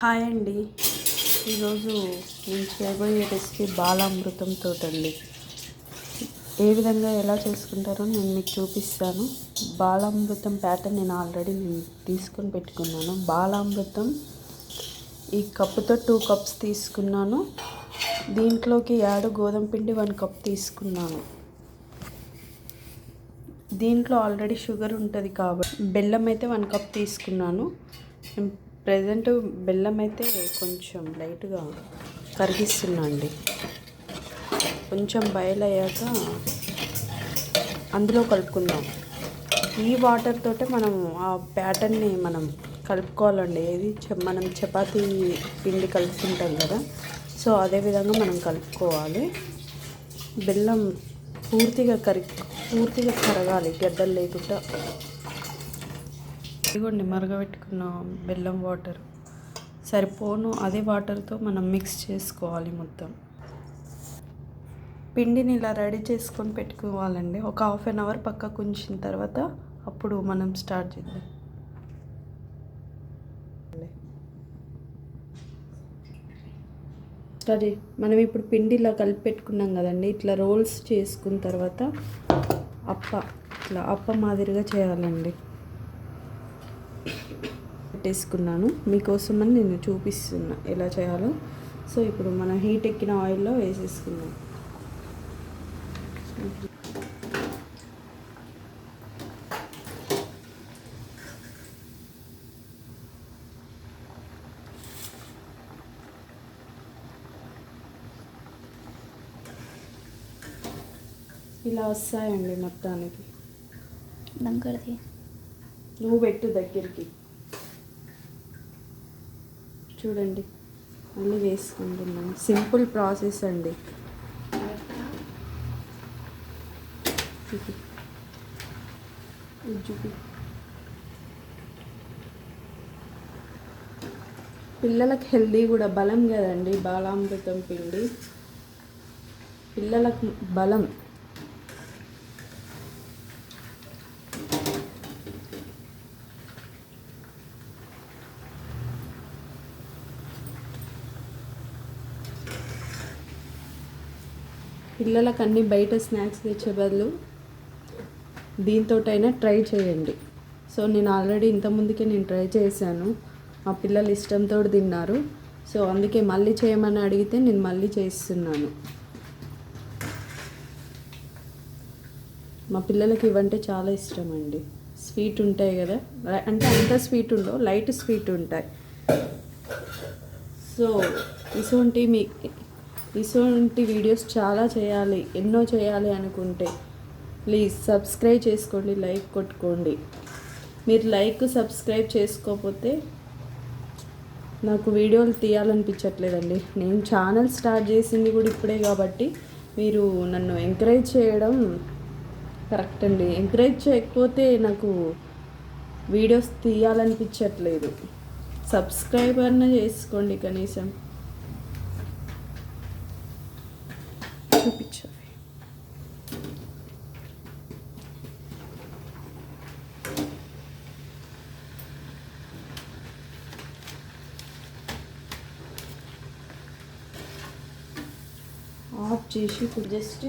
Hi అండి. ఈరోజు నేను చేయబోయే రెసిపీ బాలామృతంతో అండి. ఏ విధంగా ఎలా చేసుకుంటారో నేను మీకు చూపిస్తాను. బాలామృతం ప్యాటర్న్ నేను ఆల్రెడీ తీసుకొని పెట్టుకున్నాను. బాలామృతం ఈ కప్పుతో 2 కప్స్ తీసుకున్నాను. దీంట్లోకి గోధుమ పిండి 1 కప్ తీసుకున్నాను. దీంట్లో ఆల్రెడీ షుగర్ ఉంటుంది కాబట్టి బెల్లం అయితే 1 కప్ తీసుకున్నాను. ప్రజెంట్ బెల్లం అయితే కొంచెం లైట్గా కరిగిస్తున్నా అండి. కొంచెం బాయిల్ అయ్యాక అందులో కలుపుకుందాం. ఈ వాటర్ తోటే మనం ఆ ప్యాటర్న్ని మనం కలుపుకోవాలండి. ఏది మనం చపాతీ పిండి కలుపుకుంటాం కదా, సో అదే విధంగా మనం కలుపుకోవాలి. బెల్లం పూర్తిగా కరగాలి, గడ్డలు లేకుండా. ఇదిగోండి, మరగబెట్టుకున్న బెల్లం వాటర్ సరిపోను. అదే వాటర్తో మనం మిక్స్ చేసుకోవాలి. మొత్తం పిండిని ఇలా రెడీ చేసుకొని పెట్టుకోవాలండి. ఒక 1/2 అవర్ పక్కకు ఉంచిన తర్వాత అప్పుడు మనం స్టార్ట్ చేద్దాం. మనం ఇప్పుడు పిండి ఇలా కలిపి పెట్టుకున్నాం కదండి. ఇట్లా రోల్స్ చేసుకున్న తర్వాత అప్ప మాదిరిగా చేయాలండి. పెట్టేసుకున్నాను మీకోసమని నేను చూపిస్తున్నా ఎలా చేయాలో. సో ఇప్పుడు మనం హీట్ ఎక్కిన ఆయిల్లో వేసేసుకుందాం. ఇలా వస్తాయండి మొత్తానికి. దగ్గరది నువ్వు పెట్టు దగ్గరికి. చూడండి, మళ్ళీ వేసుకుంటున్నాను. సింపుల్ ప్రాసెస్ అండి. పిల్లలకు హెల్దీ కూడా, బలం కదండి బాలామృతం పిండి. పిల్లలకు బలం. పిల్లలకు అన్ని బయట స్నాక్స్ తెచ్చే బదులు దీంతోటైనా ట్రై చేయండి. సో నేను ఆల్రెడీ ఇంతకుముందుకే ట్రై చేశాను. మా పిల్లలు ఇష్టంతో తిన్నారు. సో అందుకే మళ్ళీ చేయమని అడిగితే నేను మళ్ళీ చేస్తున్నాను. మా పిల్లలకి ఇవంటే చాలా ఇష్టం అండి. స్వీట్ ఉంటాయి కదా, అంటే అంత స్వీట్ ఉండవు, లైట్ స్వీట్ ఉంటాయి. సో ఇటువంటి వీడియోస్ చాలా చేయాలి, ఎన్నో చేయాలి అనుకుంటే ప్లీజ్ సబ్స్క్రైబ్ చేసుకోండి, లైక్ కొట్టుకోండి. మీరు లైక్ సబ్స్క్రైబ్ చేసుకోకపోతే నాకు వీడియోలు తీయాలనిపించట్లేదండి. నేను ఛానల్ స్టార్ట్ చేసింది కూడా ఇప్పుడే కాబట్టి మీరు నన్ను ఎంకరేజ్ చేయడం కరెక్ట్ అండి. ఎంకరేజ్ చేయకపోతే నాకు వీడియోస్ తీయాలనిపించట్లేదు. సబ్స్క్రైబ్ అన్న చేసుకోండి కనీసం. చూపించాలి. ఆఫ్ చేసి ఇప్పుడు జస్ట్